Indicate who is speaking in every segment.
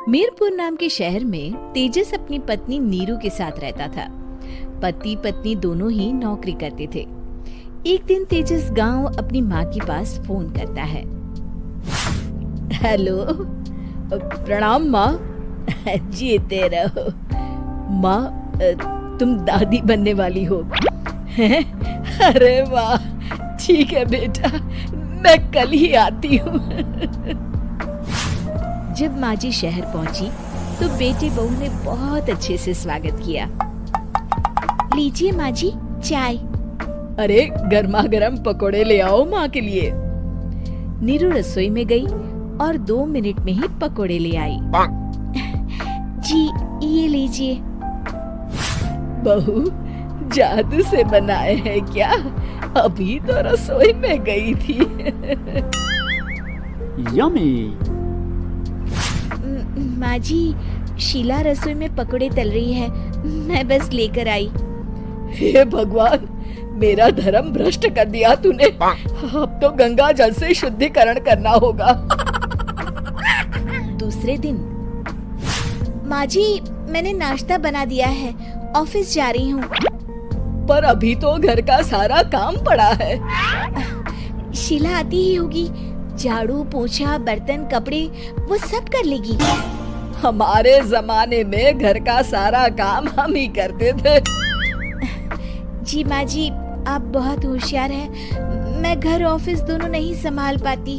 Speaker 1: मीरपुर नाम के शहर में तेजस अपनी पत्नी नीरू के साथ रहता था। पति पत्नी दोनों ही नौकरी करते थे। एक दिन तेजस गांव अपनी माँ के पास फोन करता है। हेलो, प्रणाम माँ। जीते रहो माँ, तुम दादी बनने वाली हो हैं? अरे वाह, ठीक है बेटा, मैं कल ही आती हूँ। जब माँ जी शहर पहुंची तो बेटे बहू ने बहुत अच्छे से स्वागत किया। लीजिए माँ जी चाय। अरे गर्मा गर्म पकोड़े ले आओ माँ के लिए। नीरू रसोई में गई और 2 मिनट में ही पकोड़े ले आई। जी ये लीजिए। बहू जादू से बनाए हैं क्या? अभी तो रसोई में गई थी।
Speaker 2: यम्मी।
Speaker 1: माँ जी, शीला रसोई में पकोड़े तल रही है, मैं बस लेकर आई। हे भगवान, मेरा धर्म भ्रष्ट कर दिया तूने। अब तो गंगा जल से शुद्धिकरण करना होगा। दूसरे दिन, माँ जी मैंने नाश्ता बना दिया है, ऑफिस जा रही हूँ। पर अभी तो घर का सारा काम पड़ा है। शीला आती ही होगी, झाड़ू पोछा बर्तन कपड़े वो सब कर लेगी। हमारे जमाने में घर का सारा काम हम ही करते थे। जी माँ जी, आप बहुत होशियार हैं, मैं घर ऑफिस दोनों नहीं संभाल पाती।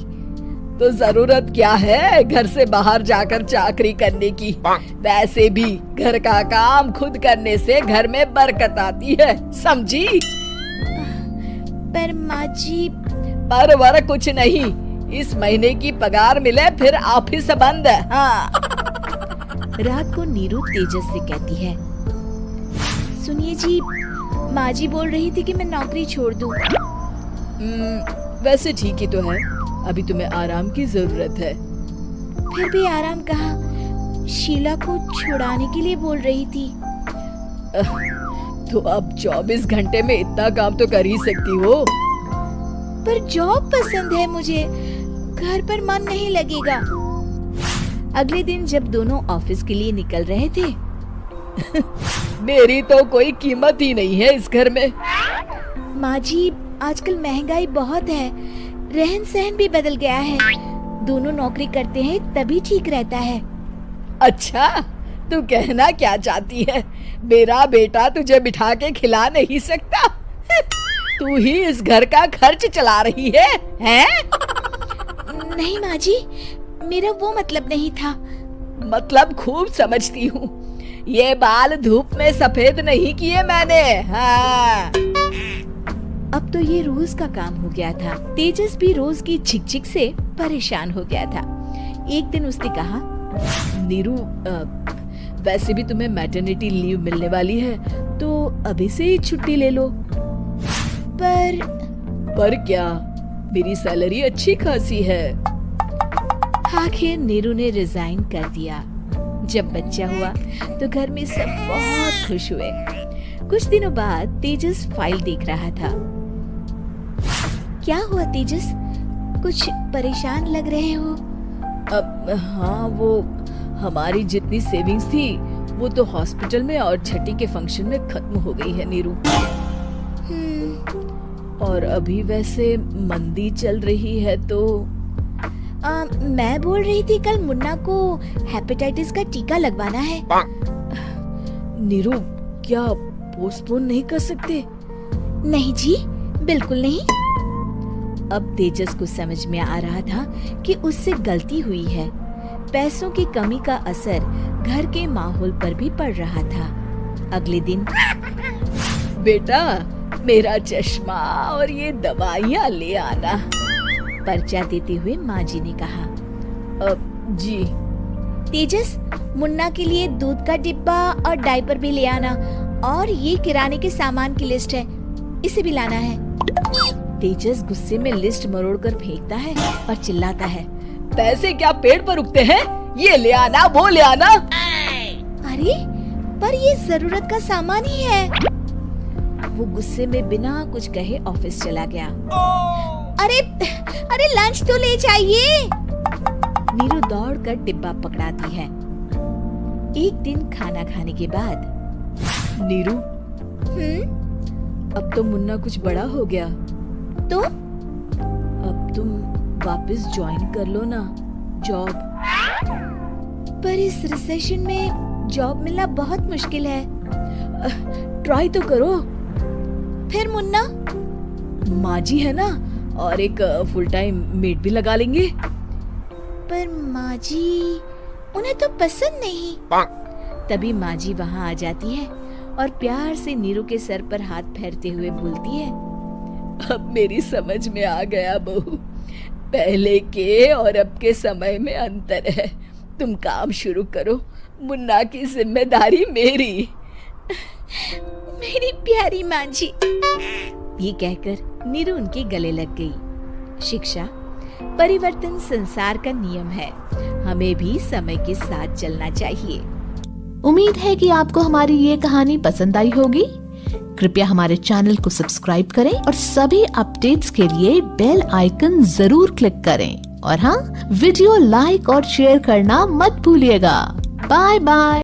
Speaker 1: तो जरूरत क्या है घर से बाहर जाकर चाकरी करने की? वैसे भी घर का काम खुद करने से घर में बरकत आती है, समझी? पर माँ जी। पर वर कुछ नहीं, इस महीने की पगार मिले फिर ऑफिस बंद है। हाँ। रात को नीरू तेजस से कहती है, सुनिए जी, माँ जी बोल रही थी कि मैं नौकरी छोड़ दूं। वैसे ठीक ही तो है, अभी तुम्हें आराम की जरूरत है। फिर भी आराम कहाँ, शीला को छुड़ाने के लिए बोल रही थी। तो अब 24 घंटे में इतना काम तो कर ही सकती हो। पर जॉब पसंद है मुझे, घर पर मन नहीं लगेगा। अगले दिन जब दोनों ऑफिस के लिए निकल रहे थे, मेरी तो कोई कीमत ही नहीं है इस घर में। माँ जी, आजकल महंगाई बहुत है, रहन सहन भी बदल गया है, दोनों नौकरी करते हैं तभी ठीक रहता है। अच्छा, तू कहना क्या चाहती है? मेरा बेटा तुझे बिठा के खिला नहीं सकता? तू ही इस घर का खर्च चला रही है, हैं? नहीं माँ जी, मेरा वो मतलब नहीं था। मतलब खूब समझती हूँ, ये बाल धूप में सफेद नहीं किए मैंने। हाँ। अब तो ये रोज का काम हो गया था। तेजस भी रोज की झिकझिक से परेशान हो गया था। एक दिन उसने कहा, नीरू, वैसे भी तुम्हें मैटरनिटी लीव मिलने वाली है, तो अभी से ही छुट्टी ले लो। पर क्या, मेरी सैलरी अच्छी खासी है। आखिर नीरू ने रिजाइन कर दिया। जब बच्चा हुआ तो घर में सब बहुत खुश हुए। कुछ दिनों बाद तेजस फाइल देख रहा था। क्या हुआ तेजस, कुछ परेशान लग रहे हो? अब हाँ, वो हमारी जितनी सेविंग्स थी वो तो हॉस्पिटल में और छठी के फंक्शन में खत्म हो गई है नीरू। और अभी वैसे मंदी चल रही है तो मैं बोल रही थी कल मुन्ना को हेपेटाइटिस का टीका लगवाना है। नीरू, क्या पोस्टपोन नहीं कर सकते? नहीं जी, बिल्कुल नहीं। अब तेजस को समझ में आ रहा था कि उससे गलती हुई है। पैसों की कमी का असर घर के माहौल पर भी पड़ रहा था। अगले दिन, बेटा मेरा चश्मा और ये दवाइयाँ ले आना, पर्चा देते हुए माँ जी ने कहा। जी। तेजस, मुन्ना के लिए दूध का डिब्बा और डायपर भी ले आना, और ये किराने के सामान की लिस्ट है, इसे भी लाना है। तेजस गुस्से में लिस्ट मरोड़कर फेंकता है और चिल्लाता है, पैसे क्या पेड़ पर उगते हैं? ये ले आना, वो ले आना। अरे पर ये जरूरत का सामान ही है। वो गुस्से में बिना कुछ कहे ऑफिस चला गया। अरे अरे लंच तो ले जाइए। नीरू दौड़कर डिब्बा पकड़ाती है। एक दिन खाना खाने के बाद, नीरू, अब तो मुन्ना कुछ बड़ा हो गया, तो अब तुम वापस ज्वाइन कर लो ना जॉब। पर इस रिसेशन में जॉब मिलना बहुत मुश्किल है। ट्राई तो करो। फिर मुन्ना, माँ जी है ना, और एक फुल टाइम मेड भी लगा लेंगे। पर माँ जी, उन्हें तो पसंद नहीं। तभी माँ जी वहाँ आ जाती है और प्यार से नीरू के सर पर हाथ फेरते हुए बोलती है, अब मेरी समझ में आ गया बहू, पहले के और अब के समय में अंतर है। तुम काम शुरू करो, मुन्ना की जिम्मेदारी मेरी। मेरी प्यारी माँ जी। ये कहकर नीरू उनके गले लग गई। शिक्षा, परिवर्तन संसार का नियम है, हमें भी समय के साथ चलना चाहिए।
Speaker 2: उम्मीद है कि आपको हमारी ये कहानी पसंद आई होगी। कृपया हमारे चैनल को सब्सक्राइब करें और सभी अपडेट्स के लिए बेल आइकन जरूर क्लिक करें। और हाँ, वीडियो लाइक और शेयर करना मत भूलिएगा। Bye bye.